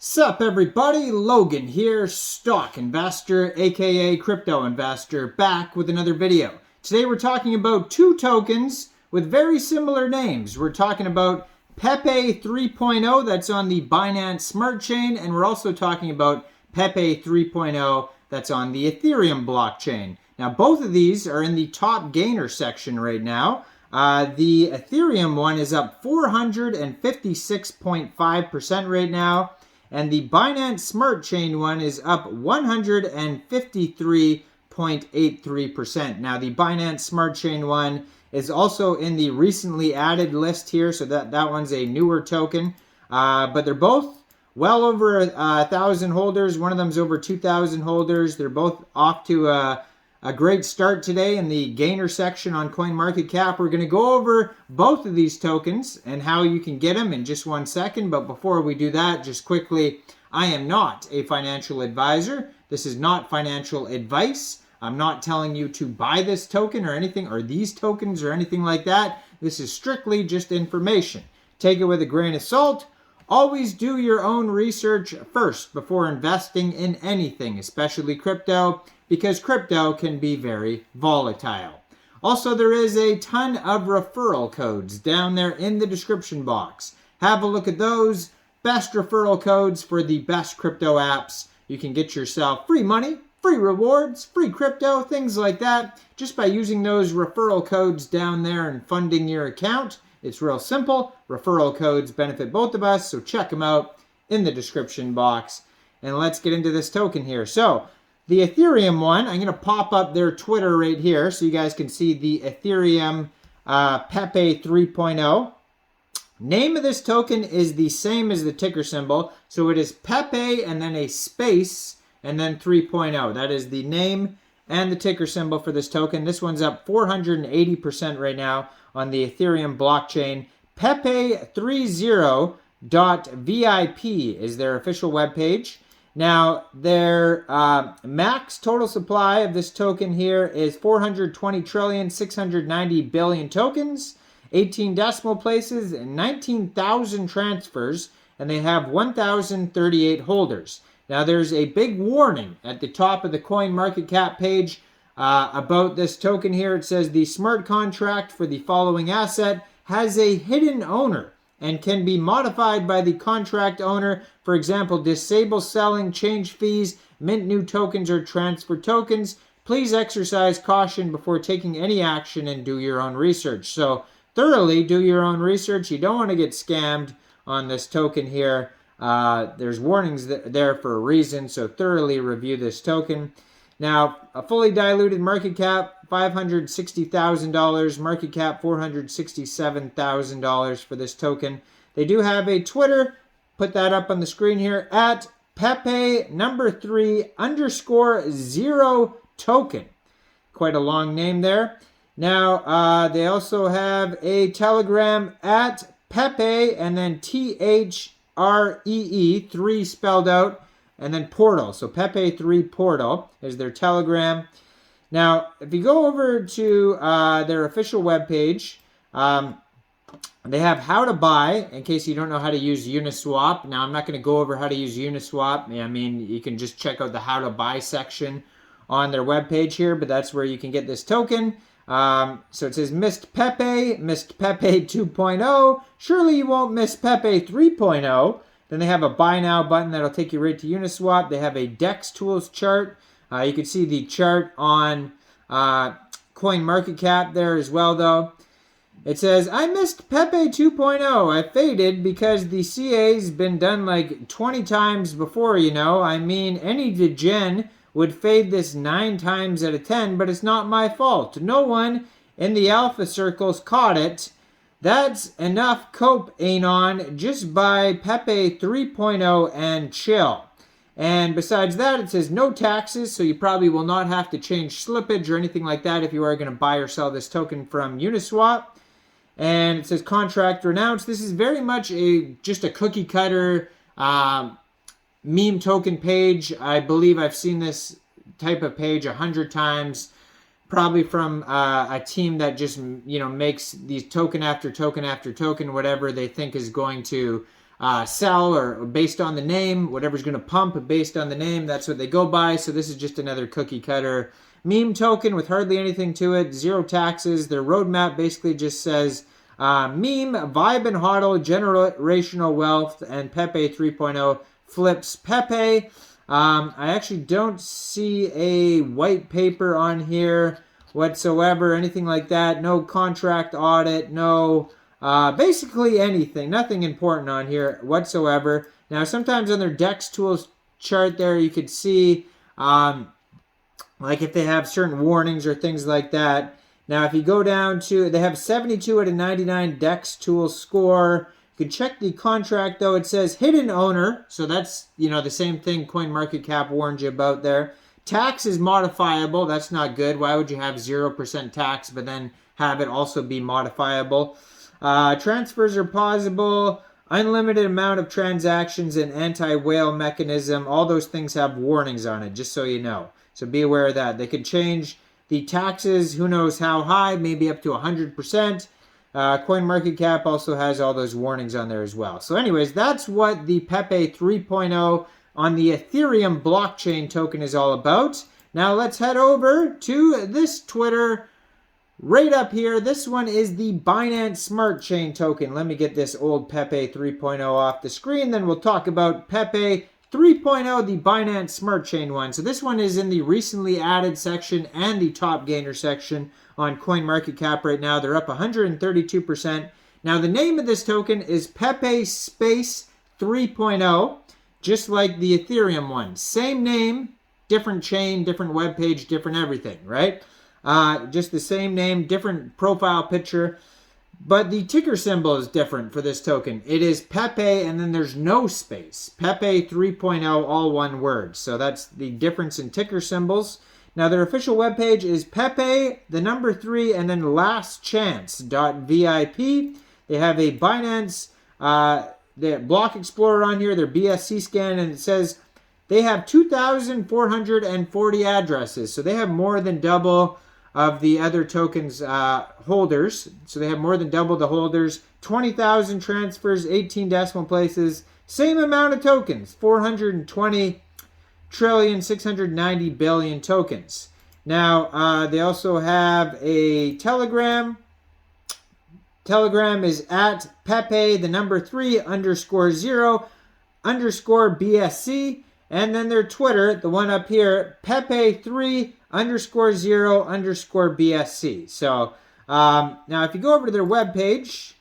Sup everybody, Logan here, stock investor aka crypto investor, back with another video. Today we're talking about two tokens with very similar names. We're talking about PEPE 3.0 that's on the Binance Smart Chain, and we're also talking about PEPE 3.0 that's on the Ethereum blockchain. Now both of these are in the top gainer section right now. The Ethereum one is up 456.5% right now. And the Binance Smart Chain one is up 153.83%. Now, the Binance Smart Chain one is also in the recently added list here, so that one's a newer token. But they're both well over 1,000 holders. One of them's over 2,000 holders. They're both off to a great start today in the gainer section on CoinMarketCap. We're going to go over both of these tokens and how you can get them in just 1 second. But before we do that, just quickly, I am not a financial advisor. This is not financial advice. I'm not telling you to buy this token or anything, or these tokens or anything like that. This is strictly just information. Take it with a grain of salt. Always do your own research first before investing in anything, especially crypto, because crypto can be very volatile. Also, there is a ton of referral codes down there in the description box. Have a look at those. Best referral codes for the best crypto apps. You can get yourself free money, free rewards, free crypto, things like that, just by using those referral codes down there and funding your account. It's real simple. Referral codes benefit both of us, so check them out in the description box. And let's get into this token here. So, the Ethereum one, I'm going to pop up their Twitter right here so you guys can see the Ethereum Pepe 3.0. Name of this token is the same as the ticker symbol. So it is Pepe and then a space and then 3.0. That is the name and the ticker symbol for this token. This one's up 480% right now on the Ethereum blockchain. PEPE3.0.VIP is their official webpage. Now, their max total supply of this token here is 420,690,000,000,000 tokens, 18 decimal places, and 19,000 transfers, and they have 1,038 holders. Now, there's a big warning at the top of the CoinMarketCap page about this token here. It says the smart contract for the following asset has a hidden owner and can be modified by the contract owner. For example, disable selling, change fees, mint new tokens, or transfer tokens. Please exercise caution before taking any action and do your own research. So thoroughly do your own research. You don't want to get scammed on this token here. There's warnings there for a reason, so thoroughly review this token. Now, a fully diluted market cap, $560,000. Market cap, $467,000 for this token. They do have a Twitter. Put that up on the screen here. At Pepe3_0 token. Quite a long name there. Now, they also have a Telegram at Pepe and then THREE, 3 spelled out, and then Portal. So Pepe 3 Portal is their Telegram. Now, if you go over to their official webpage, they have how to buy, in case you don't know how to use Uniswap. Now, I'm not going to go over how to use Uniswap. I mean, you can just check out the how to buy section on their webpage here, but that's where you can get this token. So it says, missed Pepe 2.0. Surely you won't miss Pepe 3.0. Then they have a buy now button that'll take you right to Uniswap. They have a DEX tools chart. You can see the chart on CoinMarketCap there as well, though. It says, I missed Pepe 2.0. I faded because the CA's been done like 20 times before, you know. I mean, any degen would fade this 9 times out of 10, but it's not my fault. No one in the alpha circles caught it. That's enough cope, Anon. Just buy Pepe 3.0 and chill. And besides that, it says no taxes, so you probably will not have to change slippage or anything like that if you are going to buy or sell this token from Uniswap. And it says contract renounced. This is very much just a cookie cutter meme token page. I believe I've seen this type of page 100 times, probably from a team that just makes these token after token after token, whatever they think is going to sell or based on the name, whatever's going to pump based on the name, that's what they go by. So this is just another cookie cutter meme token with hardly anything to it, zero taxes. Their roadmap basically just says meme, vibe and hodl, generational wealth, and Pepe 3.0 flips Pepe. I actually don't see a white paper on here whatsoever, anything like that. No contract audit, no basically anything, nothing important on here whatsoever. Now sometimes on their DEX tools chart there you could see like if they have certain warnings or things like that. Now if you go down to, they have 72 out of 99 DEX tool score. You can check the contract though, it says hidden owner, so that's, you know, the same thing CoinMarketCap warned you about there. Tax is modifiable, that's not good. Why would you have 0% tax but then have it also be modifiable? Transfers are pausable, unlimited amount of transactions, and anti-whale mechanism. All those things have warnings on it, just so you know. So be aware of that. They could change the taxes, who knows how high, maybe up to 100%. CoinMarketCap also has all those warnings on there as well. So anyways, that's what the Pepe 3.0 on the Ethereum blockchain token is all about. Now let's head over to this Twitter right up here. This one is the Binance Smart Chain token. Let me get this old Pepe 3.0 off the screen, then we'll talk about Pepe 3.0, the Binance Smart Chain one. So this one is in the recently added section and the top gainer section on CoinMarketCap right now. They're up 132%. Now the name of this token is Pepe Space 3.0, just like the Ethereum one. Same name, different chain, different web page, different everything, right? Just the same name, different profile picture. But the ticker symbol is different for this token. It is Pepe and then there's no space. Pepe 3.0, all one word. So that's the difference in ticker symbols. Now their official webpage is Pepe, the number 3, and then lastchance.vip. They have a Binance the block explorer on here, their BSC scan, and it says they have 2,440 addresses. So they have more than double of the other tokens holders. So they have more than double the holders. 20,000 transfers, 18 decimal places. Same amount of tokens, 420,690,000,000,000 tokens. Now, they also have a Telegram. Telegram is at Pepe, the number 3, _0, _BSC. And then their Twitter, the one up here, Pepe3 _0 _BSC. So now if you go over to their webpage,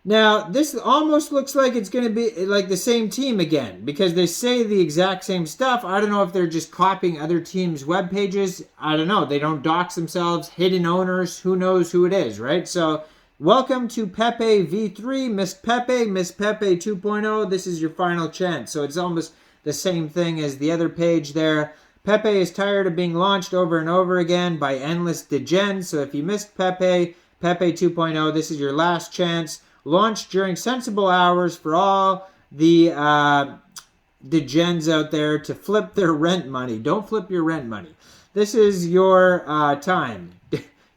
now this almost looks like it's going to be like the same team again because they say the exact same stuff. I don't know if they're just copying other teams' web pages. I don't know. They don't dox themselves, hidden owners. Who knows who it is, right? So welcome to Pepe V3, Miss Pepe 2.0. This is your final chance. So it's almost the same thing as the other page there. Pepe is tired of being launched over and over again by endless degens. So if you missed Pepe 2.0, this is your last chance. Launched during sensible hours for all the degens out there to flip their rent money. Don't flip your rent money. This is your time.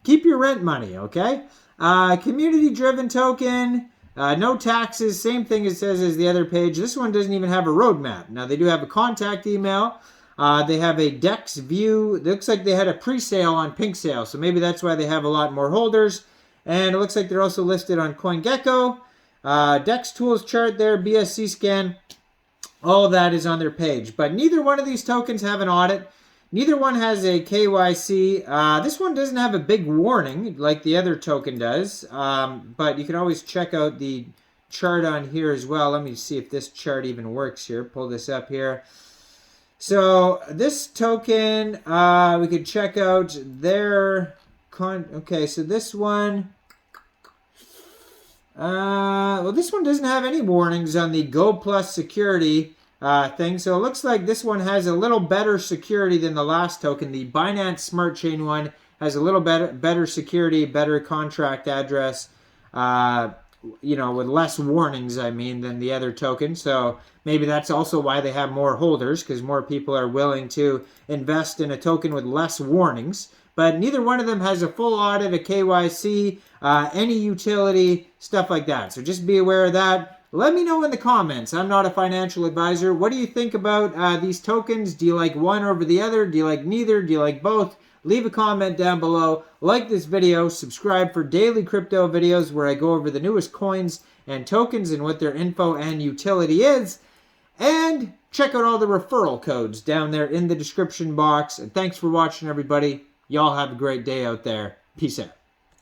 Keep your rent money, okay? Community-driven token. No taxes, same thing it says as the other page. This one doesn't even have a roadmap. Now, they do have a contact email. They have a DEX view. It looks like they had a pre-sale on Pink Sale, so maybe that's why they have a lot more holders. And it looks like they're also listed on CoinGecko. DEX tools chart there, BSC scan. All that is on their page. But neither one of these tokens have an audit. Neither one has a KYC. This one doesn't have a big warning like the other token does. But you can always check out the chart on here as well. Let me see if this chart even works here. Pull this up here. So this token, we could check out their... Okay, so this one... well, this one doesn't have any warnings on the Go Plus security thing. So it looks like this one has a little better security than the last token. The Binance Smart Chain one has a little better security, better contract address, you know, with less warnings, I mean, than the other token. So maybe that's also why they have more holders, because more people are willing to invest in a token with less warnings. But neither one of them has a full audit, a KYC, any utility, stuff like that. So just be aware of that. Let me know in the comments. I'm not a financial advisor. What do you think about these tokens? Do you like one over the other? Do you like neither? Do you like both? Leave a comment down below. Like this video. Subscribe for daily crypto videos where I go over the newest coins and tokens and what their info and utility is. And check out all the referral codes down there in the description box. And thanks for watching, everybody. Y'all have a great day out there. Peace out.